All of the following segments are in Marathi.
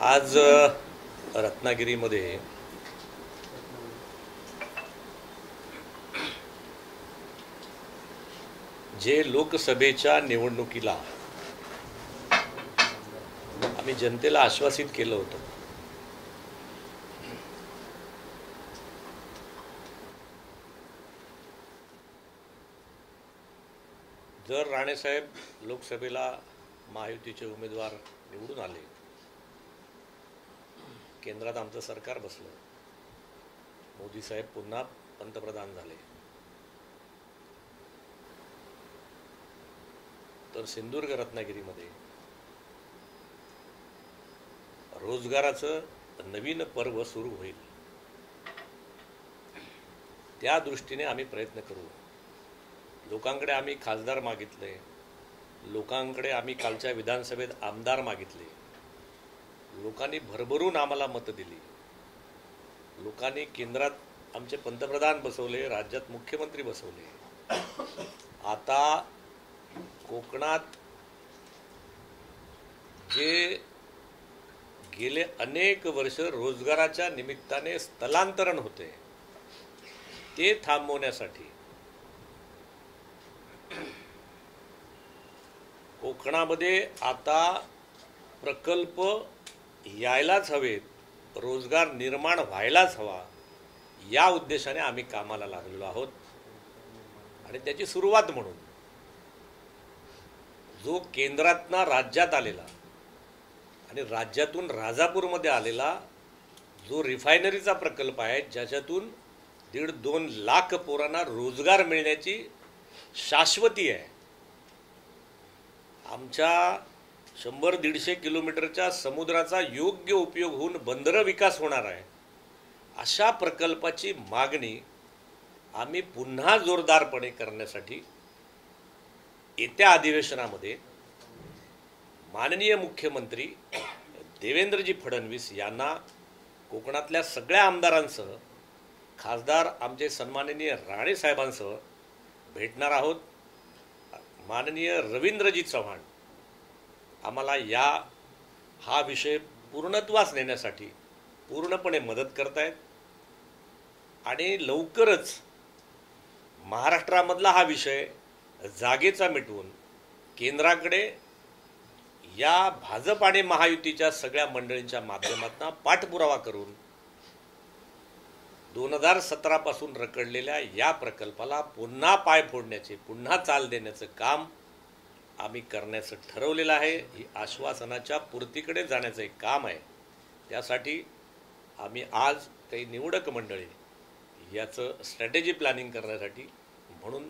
आज रत्नागिरीमध्ये जे लोकसभेच्या निवडणुकीला आम्ही जनतेला आश्वासित केलं होतं, जर राणेसाहेब लोकसभेला महायुतीचे उमेदवार निवडून आले, केंद्रात आमचं सरकार बसलं, मोदी साहेब पुन्हा पंतप्रधान झाले, तर सिंधुदुर्ग रत्नागिरीमध्ये रोजगाराचं नवीन पर्व सुरू होईल. त्या दृष्टीने आम्ही प्रयत्न करू. लोकांकडे आम्ही खासदार मागितले, लोकांकडे आम्ही कालच्या विधानसभेत आमदार मागितले, लोकांनी भरभरून आम्हाला मतं दिली. लोकांनी केंद्रात आमचे पंतप्रधान बसवले, राज्यात मुख्यमंत्री बसवले. आता कोकणात जे गेले अनेक वर्ष रोजगाराच्या निमित्ताने स्थलांतरण होते, ते थांबवण्यासाठी कोकणामध्ये आता प्रकल्प यायलाच हवेत, रोजगार निर्माण व्हायलाच हवा, या उद्देशाने आम्ही कामाला लागलेलो आहोत. आणि त्याची सुरुवात म्हणून जो केंद्रातनं राज्यात आलेला आणि राज्यातून राजापूरमध्ये आलेला जो रिफायनरीचा प्रकल्प आहे, ज्याच्यातून 1.5-2 लाख पोरांना रोजगार मिळण्याची शाश्वती आहे. आमच्या 100-150 किलोमीटरच्या समुद्राचा योग्य उपयोग होऊन बंदरं विकास होणार आहे. अशा प्रकल्पाची मागणी आम्ही पुन्हा जोरदारपणे करण्यासाठी येत्या अधिवेशनामध्ये माननीय मुख्यमंत्री देवेंद्रजी फडणवीस यांना कोकणातल्या सगळ्या आमदारांसह, खासदार आमचे सन्माननीय राणेसाहेबांसह भेटणार आहोत. माननीय रवींद्रजी चव्हाण आम्हाला हा विषय पूर्णत्वास नेण्यासाठी पूर्णपणे मदत करतायत. आणि लवकरच महाराष्ट्रामधला हा विषय जागेचा मिटवून केंद्राकडे या भाजप आणि महायुतीच्या सगळ्या मंडळींच्या माध्यमातून पाठपुरावा करून 2017 पासून रखडलेल्या या प्रकल्पाला पुन्हा पाय फोडण्याचे, पुन्हा चाल देण्याचं काम आम्ही करण्याचं ठरवलेलं आहे. ही आश्वासनाच्या पूर्तीकडे जाण्याचं एक काम आहे. त्यासाठी आम्ही आज काही निवडक मंडळी याचं स्ट्रॅटेजी प्लॅनिंग करण्यासाठी म्हणून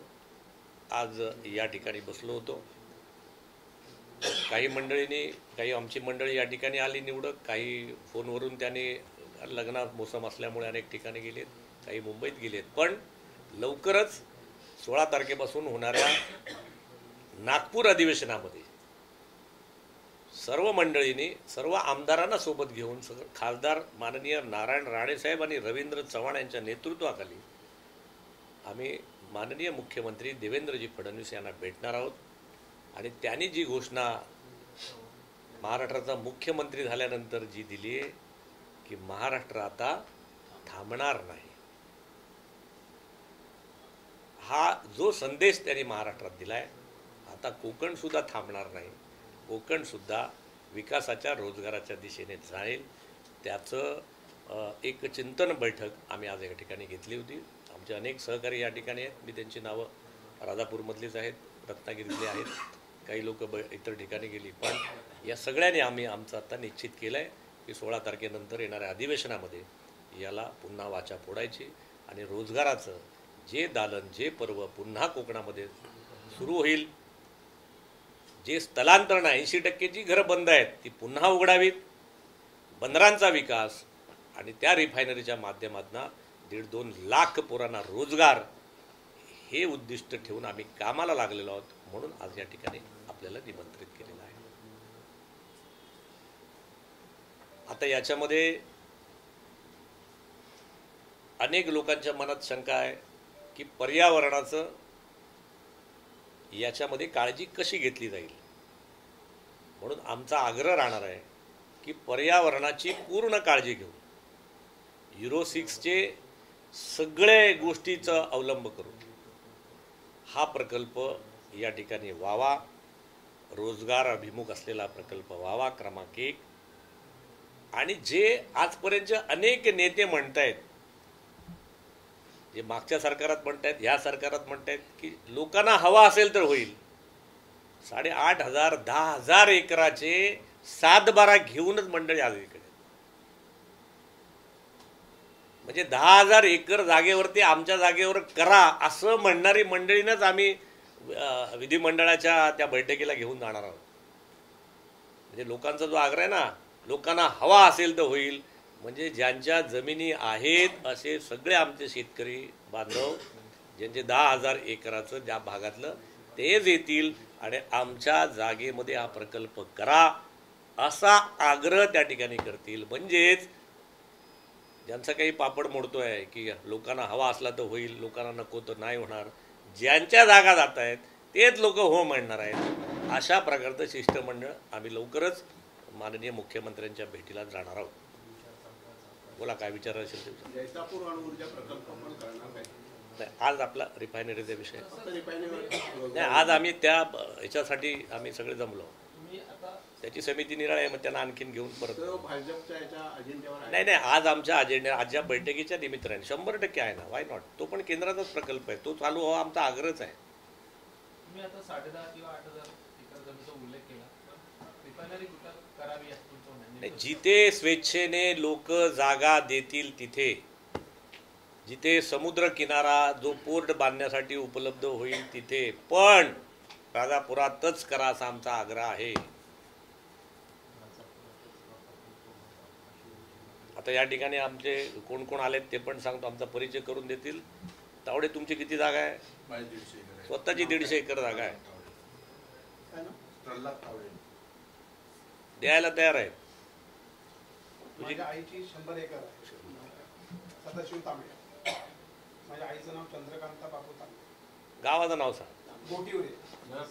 आज या ठिकाणी बसलो होतो. काही आमची मंडळी या ठिकाणी आली निवडक, काही फोनवरून त्याने लग्नात मोसम असल्यामुळे अनेक ठिकाणी गेलेत, काही मुंबईत गेलेत. पण लवकरच 16 तारखेपासून होणाऱ्या नागपूर अधिवेशनामध्ये सर्व मंडळींनी, सर्व आमदारांना सोबत घेऊन, खासदार माननीय नारायण राणेसाहेब आणि रवींद्र चव्हाण यांच्या नेतृत्वाखाली आम्ही माननीय मुख्यमंत्री देवेंद्रजी फडणवीस यांना भेटणार आहोत. आणि त्यांनी जी घोषणा महाराष्ट्राचा मुख्यमंत्री झाल्यानंतर जी दिली आहे की महाराष्ट्र आता थांबणार नाही, हा जो संदेश त्यांनी महाराष्ट्रात दिलाय, आता कोकण सुद्धा थांबणार नाही, कोकण सुद्धा विकासाच्या, रोजगाराच्या दिशेने जाईल. त्याचं एक चिंतन बैठक आम्ही आज या ठिकाणी घेतली होती. आमचे अनेक सहकारी या ठिकाणी आहेत. मी त्यांची नावं राजापूरमधलीच आहेत, रत्नागिरीतले आहेत, काही लोक इतर ठिकाणी गेली. पण या सगळ्यांनी आम्ही आमचं आता निश्चित केलं आहे की 16 तारखेनंतर येणाऱ्या अधिवेशनामध्ये याला पुन्हा वाचा फोडायची आणि रोजगाराचं जे दालन, जे पर्व पुन्हा कोकणामध्ये सुरू होईल. जे स्थलांतरण 80% जी घरं बंद आहेत ती पुन्हा उघडावीत, बंदरांचा विकास आणि त्या रिफायनरीच्या माध्यमातून 1.5-2 लाख पोरांना रोजगार, हे उद्दिष्ट ठेवून आम्ही कामाला लागलेलो आहोत. म्हणून आज या ठिकाणी आपल्याला निमंत्रित केलेलं आहे. आता याच्यामध्ये अनेक लोकांच्या मनात शंका आहे की पर्यावरणाचं याच्यामध्ये काळजी कशी घेतली जाईल. म्हणून आमचा आग्रह राहणार आहे की पर्यावरणाची पूर्ण काळजी घेऊन युरो 6चे सगळे गोष्टीचा अवलंब करून हा प्रकल्प या ठिकाणी व्हावा, रोजगार अभिमुख असलेला प्रकल्प व्हावा क्रमांक 1. आणि जे आजपर्यंत अनेक नेते म्हणतायत, जे मागच्या सरकारात म्हणतायत, ह्या सरकारात म्हणतायत की लोकांना हवा असेल तर होईल, 8,500 10,000 एकराचे 7-12 घेऊनच मंडळी आज इकडे, म्हणजे 10,000 एकर जागेवरती आमच्या जागेवर करा असं म्हणणारी मंडळीनंच आम्ही विधिमंडळाच्या त्या बैठकीला घेऊन जाणार आहोत. म्हणजे लोकांचा जो आग्रह आहे ना, लोकांना हवा असेल तर होईल, म्हणजे ज्यांच्या जमिनी आहेत असे सगळे आमचे शेतकरी बांधव ज्यांचे 10,000 एकराचं ज्या भागातलं तेच येतील आणि आमच्या जागेमध्ये हा प्रकल्प करा असा आग्रह त्या ठिकाणी करतील. म्हणजेच ज्यांचा काही पापड मोडतो आहे की लोकांना हवा असला तर होईल, लोकांना नको तर नाही होणार, ज्यांच्या जागा जात आहेत तेच लोक हो म्हणणार आहेत, अशा प्रकारचं शिष्टमंडळ आम्ही लवकरच माननीय मुख्यमंत्र्यांच्या भेटीला जाणार आहोत. बोला, काय विचार असेल ते. जैतापूर अणुऊर्जा प्रकल्प पण करणार काय? नाही, आज आपला रिफायनरीचा विषय नाही. आज आम्ही त्या ह्याच्यासाठी आम्ही सगळे जमलो, त्याची समिती निराळ आहे, मग त्यांना आणखीन घेऊन परत. नाही नाही, आज आमच्या अजेंडा, आजच्या बैठकीच्या निमित्ताने 100% आहे ना, वाय नॉट. तो पण केंद्राचाच प्रकल्प आहे, तो चालू व्हावा आमचा आग्रहच आहे. तुम्ही आता 10.5 किंवा 8,000 एकर जमिनीचा उल्लेख केला, रिफायनरी कुठं करावी असं तुमचं म्हणणं आहे? जिथे स्वेच्छेने लोक जागा देतील तिथे, जिथे समुद्र किनारा जो पोर्ट बांधण्यासाठी उपलब्ध होईल तिथे, पण राजापुरातच करा असा आमचा आग्रह आहे. आता या ठिकाणी आमचे कोण कोण आलेत ते पण सांगतो, आमचा परिचय करून देतील. तावडे, तुमची किती जागा आहे? स्वतःची 150 एकर जागा आहे, द्यायला तयार आहे. माझ्या आईची 100 एकर आहे, सदाशिव तांबे. माझ्या आईचं नाव चंद्रकांता बापू तांबे. गावाचं नाव सांग. गोटिवरे,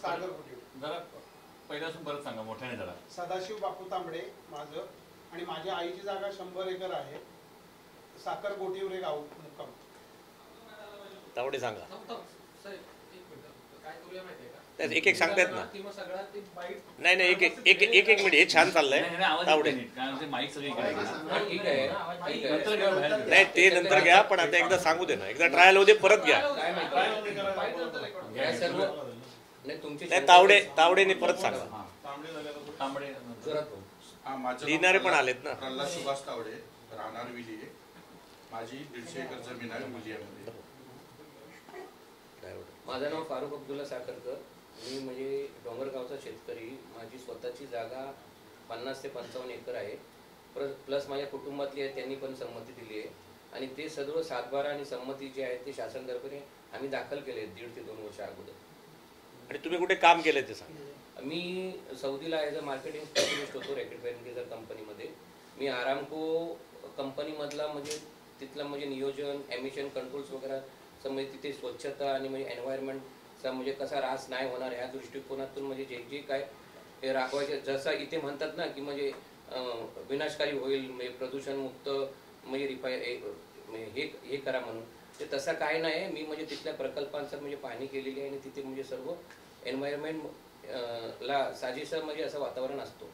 सागर गोटिवरे. जरा पहिल्यापासून परत सांगा मोठ्याने जरा. सदाशिव बापू तांबडे माझं, आणि माझ्या आईची जागा 100 एकर आहे, साखर गोटिवरे गाव मुक्काम. तावडे सांगा. काय करूया माहितीये का, एक एक सांगतायत ना. किंवा सगळ्यात ते बाईट. नाही नाही, एक मिनिट, हे छान चाललंय तावडे. माईक सगळी नाही, ते नंतर घ्या, पण आता एकदा सांगू दे ना, एकदा ट्रायल होऊ दे, परत घ्या. नाही, तावडेने परत सांगा. लिहिणारे पण आलेत ना. प्रल्हाद सुभाष तावडे, राहणार विलिये. माझी 150 एकर जमीन आहे विलियामध्ये. माझं नाव फारुख अब्दुल्ला साखरकर. मी म्हणजे डोंगरगावचा शेतकरी. माझी स्वतःची जागा 50 ते 55 एकर आहे. प्लस माझ्या कुटुंबातली आहे, त्यांनी पण संमती दिली आहे. आणि ते सर्व 7-12 आणि संमती जे आहे ते शासनतर्फे आम्ही दाखल केले 1.5 ते 2 वर्ष अगोदर. आणि तुम्ही कुठे काम केलंय ते सांगा. मी सौदीला ॲज अ मार्केटिंग स्पेशलिस्ट होतो रॅकेट बँकेच्या कंपनीमध्ये. मी आरामको कंपनीमधला म्हणजे तिथला म्हणजे नियोजन, एमिशन कंट्रोल्स वगैरे म्हणजे तिथे स्वच्छता आणि म्हणजे एन्व्हायरमेंटचा म्हणजे कसा ऱ्हास नाही होणार ह्या दृष्टिकोनातून म्हणजे जे जे काय हे राखवायचे, जसं इथे म्हणतात ना की म्हणजे विनाशकारी होईल, म्हणजे प्रदूषणमुक्त म्हणजे हे करा म्हणून, ते तसं काय नाही. मी म्हणजे तिथल्या प्रकल्पांचं म्हणजे पाहणी केलेली आहे आणि तिथे म्हणजे सर्व एन्व्हायरमेंट ला साजेसं म्हणजे असं वातावरण असतो.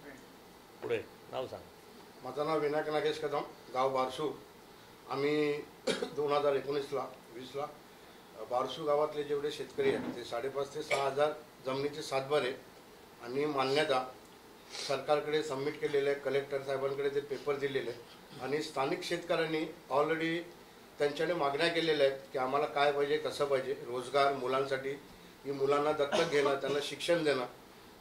पुढे नाव सांग. माझं नाव विनायक नागेश कदम, गाव बारसू. आम्ही 2019-20 बारसू गावातले जेवढे शेतकरी आहेत ते 5,500 ते 6,000 जमिनीचे 7-12 आणि मान्यता सरकारकडे सबमिट केलेले आहे. कलेक्टर साहेबांकडे ते पेपर दिलेले आहेत आणि स्थानिक शेतकऱ्यांनी ऑलरेडी त्यांच्याने मागण्या केलेल्या आहेत की आम्हाला काय पाहिजे, कसं पाहिजे. रोजगार मुलांसाठी, की मुलांना दत्तक घेणं, त्यांना शिक्षण देणं,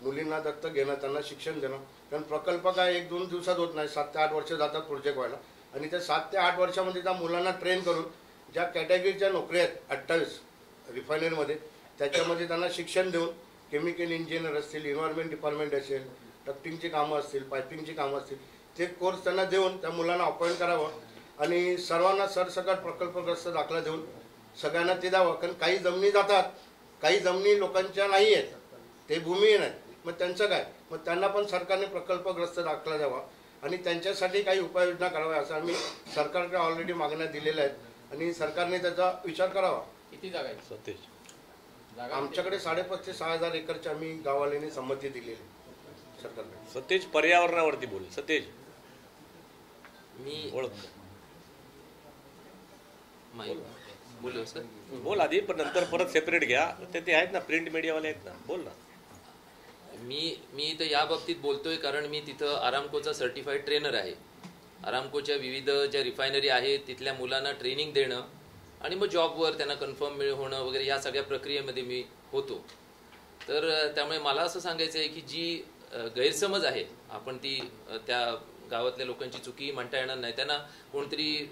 मुलींना दत्तक घेणं, त्यांना शिक्षण देणं. कारण प्रकल्प काय 1-2 दिवसात होत नाही, 7 ते 8 वर्ष जातात प्रोजेक्ट व्हायला. आणि त्या 7 ते 8 वर्षामध्ये त्या मुलांना ट्रेन करून ज्या कॅटेगरीच्या नोकऱ्या आहेत 28 रिफायनरीमध्ये, त्याच्यामध्ये त्यांना शिक्षण देऊन केमिकल इंजिनियर असतील, एन्व्हायरमेंट डिपार्टमेंट असेल, डक्टिंगची कामं असतील, पायपिंगची कामं असतील, ते कोर्स त्यांना देऊन त्या मुलांना अपॉइंट करावं आणि सर्वांना सरसकट प्रकल्पग्रस्त दाखला देऊन सगळ्यांना ते द्यावं. कारण काही जमिनी जातात, काही जमिनी लोकांच्या नाही आहेत, ते भूमिहीन आहेत, मग त्यांचं काय, मग त्यांना पण सरकारने प्रकल्पग्रस्त दाखला द्यावा. आणि त्यांच्यासाठी काही उपाययोजना कराव्या असं आम्ही सरकारकडे ऑलरेडी मागण्या दिलेल्या आहेत आणि सरकारने त्याचा विचार करावा. किती जागा आहेत? सतेज जागा आमच्याकडे 5,500 ते 6,000 एकरची आम्ही गाववाल्यांनी संमती दिलेली आहे सरकारने. सतेज पर्यावरणावरती बोल. सतेज मी ओळख बोललो सर. बोल आधी, पण नंतर परत सेपरेट घ्या. ते आहेत ना प्रिंट मीडियावाले आहेत ना, बोल ना. मी इथं या बाबतीत बोलतोय कारण मी तिथं आरामकोचा सर्टिफाईड ट्रेनर आहे. आरामकोच्या विविध ज्या रिफायनरी आहेत तिथल्या मुलांना ट्रेनिंग देणं आणि मग जॉबवर त्यांना कन्फर्म होणं वगैरे या सगळ्या प्रक्रियेमध्ये मी होतो. तर त्यामुळे मला असं सांगायचं आहे की जी गैरसमज आहे, आपण ती त्या गावातल्या लोकांची चुकी म्हणता येणार नाही, त्यांना कोणतरी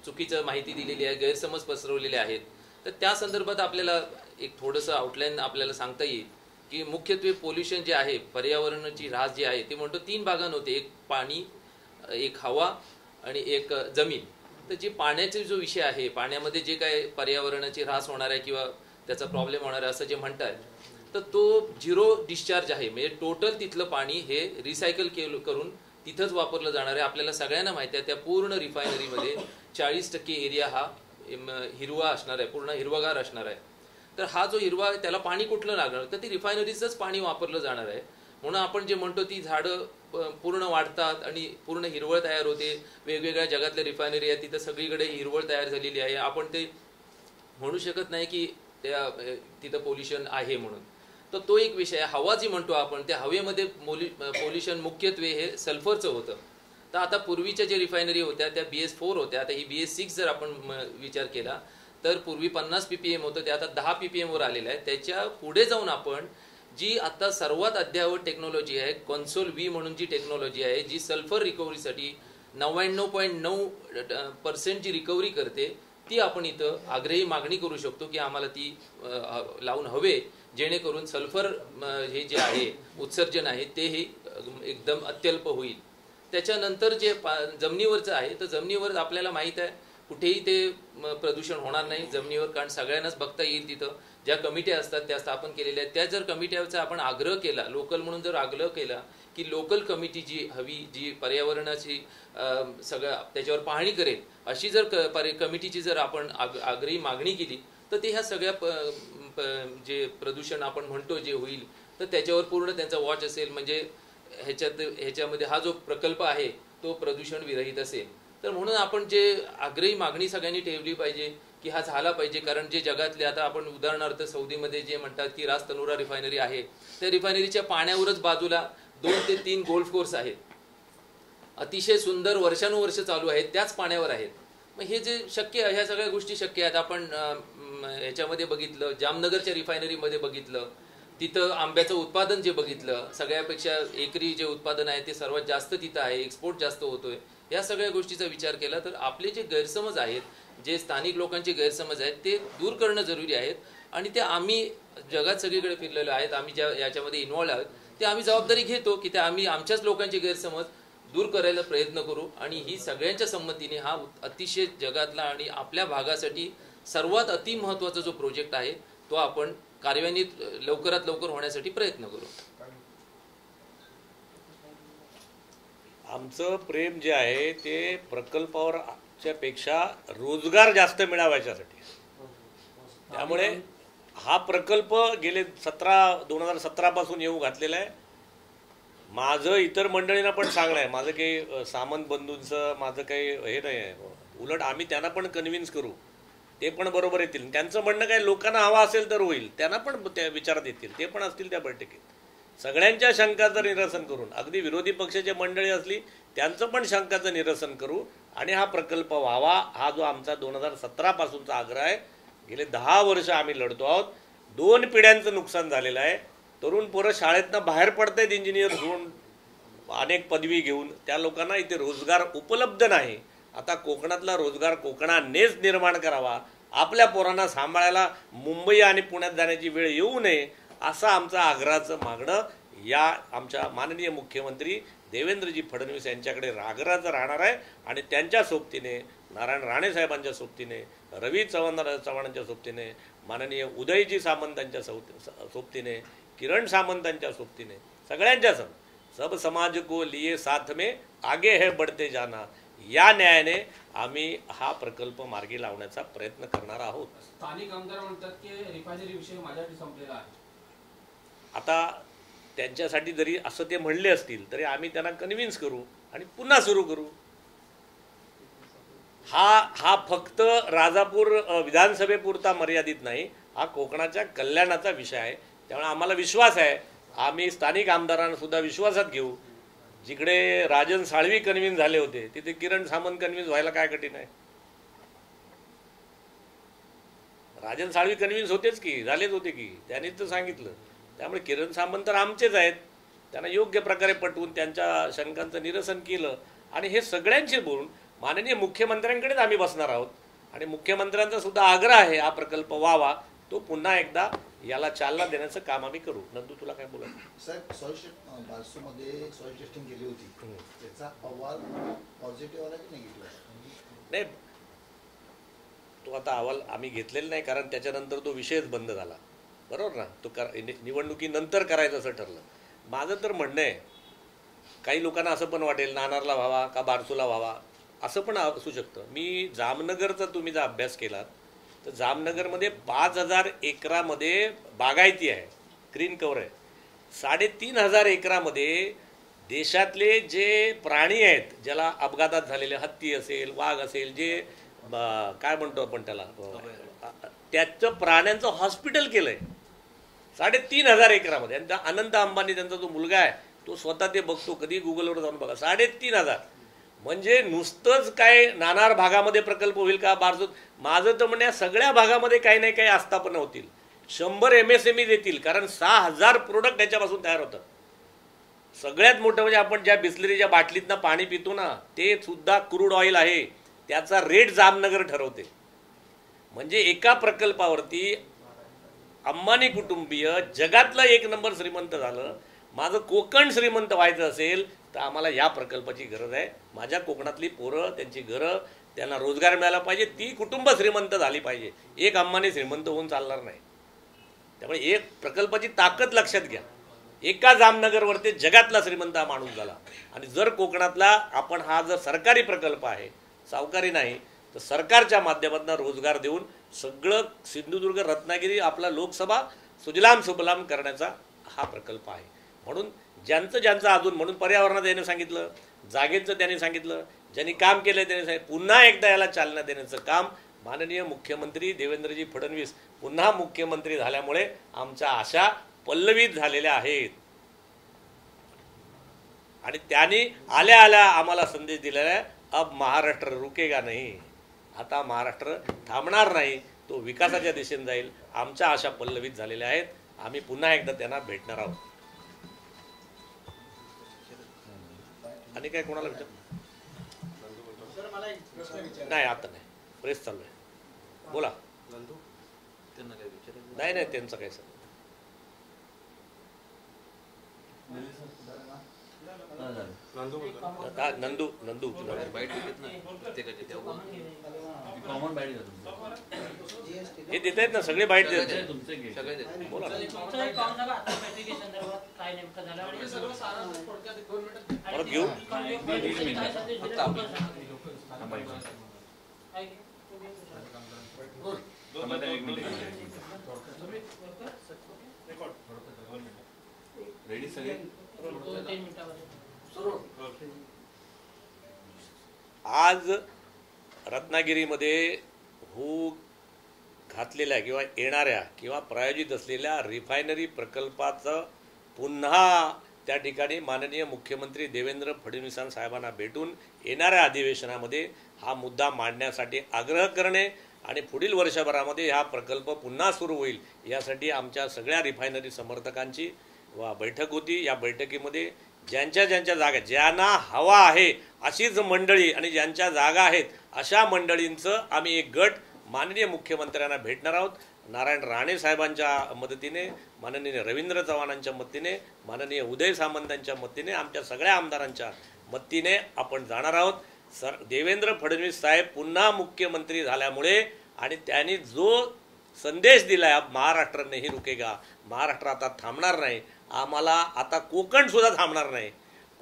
चुकीचं माहिती दिलेली आहे, गैरसमज पसरवलेले आहेत. तर त्या संदर्भात आपल्याला एक थोडंसं आउटलाईन आपल्याला सांगता येईल की मुख्यत्वे पोल्युशन जे आहे, पर्यावरणाची ऱ्हास जी आहे ती म्हणतो 3 भागांमध्ये, एक पाणी, एक हवा आणि एक जमीन. तर जे पाण्याचा जो विषय आहे, पाण्यामध्ये जे काय पर्यावरणाची ऱ्हास होणार आहे किंवा त्याचा प्रॉब्लेम होणार आहे असं जे म्हणताय, तर तो 0 डिस्चार्ज आहे. म्हणजे टोटल तिथलं पाणी हे रिसायकल करून तिथंच वापरलं जाणार आहे. आपल्याला सगळ्यांना माहिती आहे त्या पूर्ण रिफायनरीमध्ये 40% एरिया हा हिरवा असणार आहे, पूर्ण हिरवागार असणार आहे. तर हा जो हिरवा आहे त्याला पाणी कुठलं लागणार, तर ती रिफायनरीचंच पाणी वापरलं जाणार आहे. म्हणून आपण जे म्हणतो ती झाडं पूर्ण वाढतात आणि पूर्ण हिरवळ तयार होते. वेगवेगळ्या जगातल्या रिफायनरी आहेत तिथं सगळीकडे हिरवळ तयार झालेली आहे. आपण ते म्हणू शकत नाही की तिथं पोल्युशन आहे म्हणून. तर तो एक विषय आहे. हवा जी म्हणतो आपण, त्या हवेमध्ये पोल्युशन मुख्यत्वे हे सल्फरचं होतं. तर आता पूर्वीच्या जे रिफायनरी होत्या त्या BS4 होत्या. आता ही BS6 जर आपण विचार केला तर पूर्वी 50 ppm होतं, ते आता 10 ppm वर आलेलं आहे. त्याच्या पुढे जाऊन आपण जी आता सर्वात अद्ययावत टेक्नॉलॉजी आहे, कॉन्सोल V म्हणून जी टेक्नॉलॉजी आहे, जी सल्फर रिकव्हरीसाठी 99.9% जी रिकव्हरी करते, ती आपण इथं आग्रही मागणी करू शकतो की आम्हाला ती लावून हवे, जेणेकरून सल्फर हे जे आहे उत्सर्जन आहे ते हे एकदम अत्यल्प होईल. त्याच्यानंतर जे जमिनीवरचं आहे, तर जमिनीवर आपल्याला माहीत आहे कुठेही ते प्रदूषण होणार नाही जमिनीवर, कारण सगळ्यांनाच बघता येईल. तिथं ज्या कमिट्या असतात त्या स्थापन केलेल्या आहेत, त्या जर कमिट्याचा आपण आग्रह केला, लोकल म्हणून जर आग्रह केला की लोकल कमिटी जी हवी, जी पर्यावरणाची सगळं त्याच्यावर पाहणी करेल, अशी जर कमिटीची जर आपण आग्रही मागणी केली तर ते ह्या सगळ्या जे प्रदूषण आपण म्हणतो जे होईल तर त्याच्यावर पूर्ण त्यांचा वॉच असेल. म्हणजे ह्याच्यामध्ये हा जो प्रकल्प आहे तो प्रदूषण विरहित असेल. तर म्हणून आपण जे आग्रही मागणी सगळ्यांनी ठेवली पाहिजे की हा झाला पाहिजे. कारण जे जगातले आता आपण उदाहरणार्थ सौदीमध्ये जे म्हणतात की रास तनुरा रिफायनरी आहे, त्या रिफायनरीच्या पाण्यावरच बाजूला 2 ते 3 गोल्फ कोर्स आहेत, अतिशय सुंदर, वर्षानुवर्ष चालू आहेत, त्याच पाण्यावर आहेत. मग हे जे शक्य आहे, ह्या सगळ्या गोष्टी शक्य आहेत. आपण ह्याच्यामध्ये बघितलं, जामनगरच्या रिफायनरीमध्ये बघितलं, तिथं आंब्याचं उत्पादन जे बघितलं, सगळ्यापेक्षा एकरी जे उत्पादन आहे ते सर्वात जास्त तिथं आहे, एक्सपोर्ट जास्त होतोय. या सगळ्या गोष्टीचा विचार केला तर आपले जे गैरसमज आहेत, जे स्थानिक लोकांचे गैरसमज आहेत ते दूर करणं जरुरी आहेत. आणि ते आम्ही जगात सगळीकडे फिरलेलो आहेत, आम्ही ज्या याच्यामध्ये इन्व्हॉल्व आहोत ते आम्ही जबाबदारी घेतो की ते आम्ही आमच्याच लोकांचे गैरसमज दूर करायला प्रयत्न करू. आणि ही सगळ्यांच्या संमतीने हा अतिशय जगातला आणि आपल्या भागासाठी सर्वात अति महत्त्वाचा जो प्रोजेक्ट आहे तो आपण कार्यान्वित लवकरात लवकर होण्यासाठी प्रयत्न करू. आमचं प्रेम जे आहे ते प्रकल्पावरच्या पेक्षा रोजगार जास्त मिळावा याच्यासाठी. त्यामुळे हा प्रकल्प गेले 2017 पासून येऊ घातलेला आहे. माझं इतर मंडळींना पण सांगणं आहे, माझं काही सामंत बंधूंचं माझं काही हे नाही आहे. उलट आम्ही त्यांना पण कन्व्हिन्स करू, ते पण बरोबर येतील. त्यांचं म्हणणं काय, लोकांना हवा असेल तर होईल, त्यांना पण त्या विचारात येतील, ते पण असतील त्या बैठकीत. सगळ्यांच्या शंकाचं निरसन करून, अगदी विरोधी पक्षाची मंडळी असली त्यांचं पण शंकाचं निरसन करू आणि हा प्रकल्प व्हावा. हा जो आमचा 2017 पासूनचा आग्रह आहे, गेले 10 वर्ष आम्ही लढतो आहोत. 2 पिढ्यांचं नुकसान झालेलं आहे. तरुण पोरं शाळेतनं बाहेर पडतायत इंजिनियर होऊन, अनेक पदवी घेऊन. त्या लोकांना इथे रोजगार उपलब्ध नाही. आता कोकणातला रोजगार कोकणानेच निर्माण करावा. आपल्या पोरांना सांभाळायला मुंबई आणि पुण्यात जाण्याची वेळ येऊ नये असं आमचं आग्रहाचं मागणं या आमच्या माननीय मुख्यमंत्री देवेंद्रजी फडणवीस यांच्याकडे आग्रहाचं राहणार आहे. आणि त्यांच्या सोबतीने, नारायण राणे साहेबांच्या सोबतीने, रवी चव्हाणांच्या सोबतीने, माननीय उदयजी सामंतांच्या सोबतीने, किरण सामंतांच्या सोबतीने, सगळ्यांच्या सब समाज को लिए साथ में आगे है बढ़ते जाना, या न्यायाने आम्ही हा प्रकल्प मार्गी लावण्याचा प्रयत्न करणार आहोत. स्थानिक आमदार म्हणतात की रिफायनरी विषय माझ्यासाठी संपलेला आहे. आता त्यांच्यासाठी जरी असं ते म्हणले असतील तरी आम्ही त्यांना कन्व्हिन्स करू आणि पुन्हा सुरू करू. हा फक्त राजापूर विधानसभेपुरता मर्यादित नाही, हा कोकणाच्या कल्याणाचा विषय आहे. त्यामुळे आम्हाला विश्वास आहे, आम्ही स्थानिक आमदारांना सुद्धा विश्वासात घेऊ. जिकडे राजन साळवी कन्व्हिन्स झाले होते तिथे किरण सामंत कन्व्हिन्स व्हायला काय कठीण आहे. राजन साळवी कन्व्हिन्स होतेच की, झालेच होते की, त्यांनीच तर सांगितलं. त्यामुळे किरण सामंत तर आमचेच आहेत. त्यांना योग्य प्रकारे पटवून त्यांच्या शंकांचं निरसन केलं आणि हे सगळ्यांशी बोलून माननीय मुख्यमंत्र्यांकडेच आम्ही बसणार आहोत. आणि मुख्यमंत्र्यांचा सुद्धा आग्रह आहे हा प्रकल्प व्हावा, तो पुन्हा एकदा याला चालना देण्याचं काम आम्ही करू. नंदू तुला काय बोलायचं? साहेब, बारसूमध्ये सॉइल टेस्टिंग केली होती, त्याचा अहवाल पॉझिटिव्ह आला की निगेटिव्ह? नाही, तो आता अहवाल आम्ही घेतलेला नाही, कारण त्याच्यानंतर तो विषयच बंद झाला. बरोबर ना, तो निवडणुकीनंतर करायचं असं ठरलं. माझं तर म्हणणं आहे, काही लोकांना असं पण वाटेल नाणारला व्हावा का बारसूला व्हावा, असं पण असू शकतं. मी जामनगरचा तुम्ही जर अभ्यास केलात तर जामनगरमध्ये 5,000 एकरामध्ये बागायती आहे, ग्रीन कव्हर आहे. 3,500 एकरामध्ये देशातले जे प्राणी आहेत, ज्याला अपघातात झालेले हत्ती असेल, वाघ असेल, जे काय म्हणतो आपण त्याला, त्याचं प्राण्यांचं हॉस्पिटल केलं आहे 3,500 एकरामध्ये. आणि अनंत अंबानी त्यांचा जो मुलगा आहे तो स्वतः ते बघतो, कधी गुगलवर जाऊन बघा. 3,500 म्हणजे नुसतंच काय नाणार भागामध्ये प्रकल्प होईल का बारसूत? माझं तर म्हणणे सगळ्या भागामध्ये काही नाही काही आस्थापना होतील. 100 MSME देतील, कारण 6,000 प्रोडक्ट त्याच्यापासून तयार होतात. सगळ्यात मोठं म्हणजे आपण ज्या बिस्लरीच्या बाटलीतनं पाणी पितो ना, ते सुद्धा क्रूड ऑइल आहे. त्याचा रेट जामनगर ठरवते. म्हणजे एका प्रकल्पावरती अंबानी कुटुंबीय जगातलं 1 नंबर श्रीमंत झालं. माझं कोकण श्रीमंत व्हायचं असेल तर आम्हाला या प्रकल्पाची गरज आहे. माझ्या कोकणातली पोरं, त्यांची घरं, त्यांना रोजगार मिळाला पाहिजे, ती कुटुंब श्रीमंत झाली पाहिजे. एक अंबानी श्रीमंत होऊन चालणार नाही. त्यामुळे एक प्रकल्पाची ताकद लक्षात घ्या. एका जामनगरवरती जगातला श्रीमंत हा माणूस झाला. आणि जर कोकणातला आपण हा जर सरकारी प्रकल्प आहे, सावकारी नाही, तर सरकारच्या माध्यमातून रोजगार देऊन सगळं सिंधुदुर्ग रत्नागिरी आपला लोकसभा सुजलाम सुफलाम करण्याचा हा प्रकल्प आहे. म्हणून ज्यांचं अजून, म्हणून पर्यावरणात याने सांगितलं, जागेचं त्यांनी सांगितलं, ज्यांनी काम केलं त्यांनी सांगितलं, पुन्हा एकदा याला चालना देण्याचं काम माननीय मुख्यमंत्री देवेंद्रजी फडणवीस पुन्हा मुख्यमंत्री झाल्यामुळे आमच्या आशा पल्लवित झालेल्या आहेत. आणि त्यांनी आल्या आल्या आम्हाला संदेश दिलेला आहे, अब महाराष्ट्र रुकेगा नाही. आता महाराष्ट्र थांबणार नाही, तो विकासाच्या दिशेने जाईल. आमच्या आशा पल्लवित झालेल्या आहेत. आम्ही पुन्हा एकदा त्यांना भेटणार आहोत. आणि काय कोणाला विचार? नाही, आता नाही, प्रेस चालू आहे. बोला. नाही नाही, त्यांचं काय सर. नंदू हे देत आहेत ना, सगळे बाईट देत आहेत. बोला. परत घेऊ. आज रत्नागिरीमध्ये होऊ घातलेल्या किंवा येणाऱ्या किंवा प्रायोजित असलेल्या रिफायनरी प्रकल्पाचं पुन्हा त्या ठिकाणी माननीय मुख्यमंत्री देवेंद्र फडणवीस साहेबांना भेटून येणाऱ्या अधिवेशनामध्ये हा मुद्दा मांडण्यासाठी आग्रह करणे आणि पुढील वर्षभरामध्ये हा प्रकल्प पुन्हा सुरू होईल यासाठी आमच्या सगळ्या रिफायनरी समर्थकांची बैठक होती. या बैठकीमध्ये ज्यांच्या जागा, ज्यांना हवा आहे अशीच मंडळी आणि ज्यांच्या जागा आहेत अशा मंडळींचं आम्ही एक गट माननीय मुख्यमंत्र्यांना भेटणार आहोत. नारायण राणे साहेबांच्या मदतीने, माननीय रवींद्र चव्हाणांच्या मदतीने, माननीय उदय सामंतांच्या मदतीने, आमच्या सगळ्या आमदारांच्या मदतीने आपण जाणार आहोत. देवेंद्र फडणवीस साहेब पुन्हा मुख्यमंत्री झाल्यामुळे आणि त्यांनी जो संदेश दिलाय, महाराष्ट्र नाही रुकेगा, महाराष्ट्र आता थांबणार नाही, आम्हाला आता कोकण सुद्धा थांबणार नाही,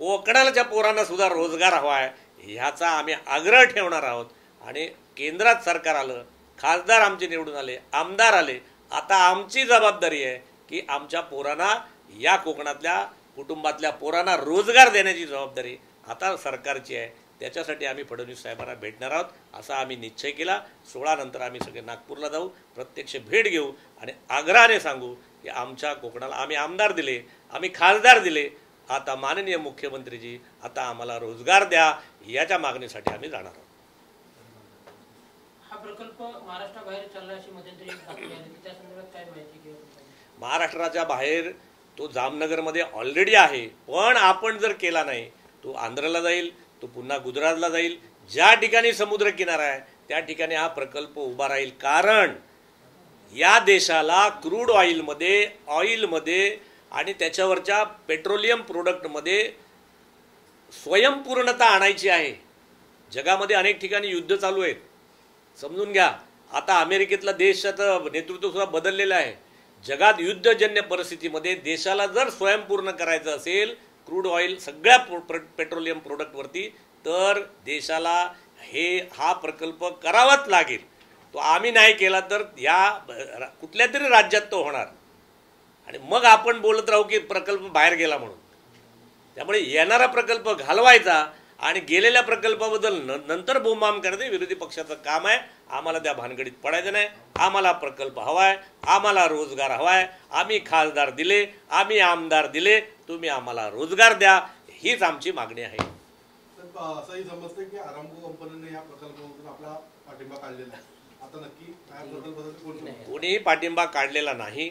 कोकणाच्या पोरांना सुद्धा रोजगार हवा आहे, ह्याचा आम्ही आग्रह ठेवणार आहोत. आणि केंद्रात सरकार आलं, खासदार आमचे निवडून आले, आमदार आले, आता आमची जबाबदारी आहे की आमच्या पोरांना, या कोकणातल्या कुटुंबातल्या पोरांना रोजगार देण्याची जबाबदारी आता सरकारची आहे. त्याच्यासाठी आम्ही फडणवीस साहेबांना भेटणार आहोत असा आम्ही निश्चय केला. 16 नंतर आम्ही सगळे नागपूरला जाऊ, प्रत्यक्ष भेट घेऊ आणि आग्रहाने सांगू की आमच्या कोकणाला आम्ही आमदार दिले, आम्ही खासदार दिले, आता माननीय मुख्यमंत्रीजी आता आम्हाला रोजगार द्या, याच्या मागणीसाठी आम्ही जाणार आहोत. हा प्रकल्प महाराष्ट्राबाहेर चालला अशी मध्यंतरी बातमी आली, त्या संदर्भात काय माहिती घेऊ? महाराष्ट्राच्या बाहेर तो जामनगरमध्ये ऑलरेडी आहे, पण आपण जर केला नाही तो आंध्रला जाईल, तो पुन्हा गुजरातला जाईल. ज्या ठिकाणी समुद्र किनारा आहे त्या ठिकाणी हा प्रकल्प उभा राहील. कारण या देशाला क्रूड ऑइलमध्ये आणि त्याच्यावरच्या पेट्रोलियम प्रोडक्टमध्ये स्वयंपूर्णता आणायची आहे. जगामध्ये अनेक ठिकाणी युद्ध चालू आहेत, समजून घ्या. आता अमेरिकेतला देशाचं नेतृत्व सुद्धा बदललेलं आहे. जगात युद्धजन्य परिस्थितीमध्ये देशाला जर स्वयंपूर्ण करायचं असेल क्रूड ऑइल सगळ्या पेट्रोलियम प्रोडक्टवरती, तर देशाला हा प्रकल्प करावाच लागेल. तो आम्ही नाही केला तर या कुठल्या तरी राज्यात तो होणार आणि मग आपण बोलत राहू की प्रकल्प बाहेर गेला म्हणून. त्यामुळे येणारा प्रकल्प घालवायचा आणि गेलेल्या प्रकल्पाबद्दल नंतर बोंबाम करणे विरोधी पक्षाचं काम आहे. आम्हाला त्या भानगडीत पडायचं नाही. आम्हाला प्रकल्प हवा आहे, आम्हाला रोजगार हवा आहे. आम्ही खासदार दिले, आम्ही आमदार दिले, तुम्ही आम्हाला रोजगार द्या, हीच आमची मागणी आहे. असंही समजते की आरामको कंपनीने या प्रकल्पामधून आपला पाठिंबा काढलेला आहे. आता नक्की काय प्रकल्प कोणीही पाठिंबा काढलेला नाही.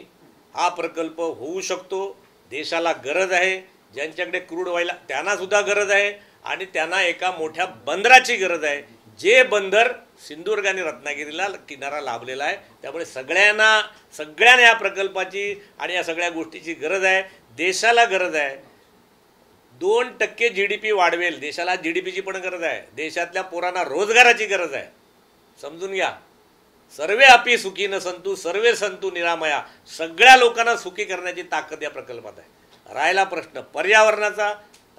हा प्रकल्प होऊ शकतो. देशाला गरज आहे, ज्यांच्याकडे क्रूड ऑइल त्यांना सुद्धा गरज आहे आणि त्यांना एका मोठ्या बंदराची गरज आहे. जे बंदर सिंधुदुर्ग आणि रत्नागिरीला किनारा लाभलेला आहे. त्यामुळे सगळ्यांना या प्रकल्पाची आणि या सगळ्या गोष्टीची गरज आहे. देशाला गरज आहे. 2% GDP वाढवेल. देशाला GDPची पण गरज आहे. देशातल्या पोरांना रोजगाराची गरज आहे. समजून घ्या. सर्वे अपि सुखी न संतु सर्वे संतु निरामया. सगळ्या लोकांना सुखी करण्याची ताकद या प्रकल्पात आहे. राहिला प्रश्न पर्यावरणाचा,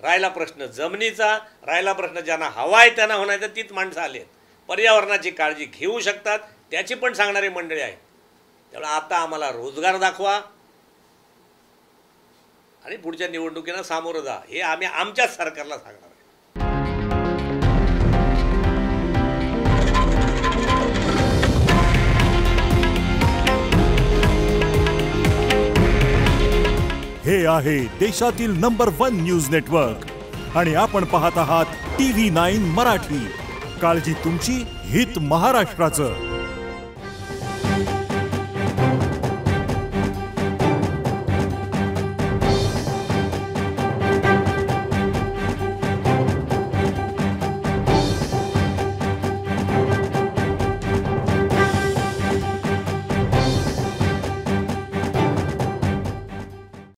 राहिला प्रश्न जमिनीचा, राहिला प्रश्न ज्यांना हवा आहे त्यांना होण्याचा, तीच माणसं आली आहेत. पर्यावरणाची काळजी घेऊ शकतात त्याची पण सांगणारी मंडळी आहे. त्यामुळे आता आम्हाला रोजगार दाखवा आणि पुढच्या निवडणुकीला सामोरं जा, हे आम्ही आमच्याच सरकारला सांगणार आहे. हे आहे देशातील नंबर 1 न्यूज नेटवर्क आणि आपण पाहत आहात TV9 मराठी. काळजी तुमची, हित महाराष्ट्राचं.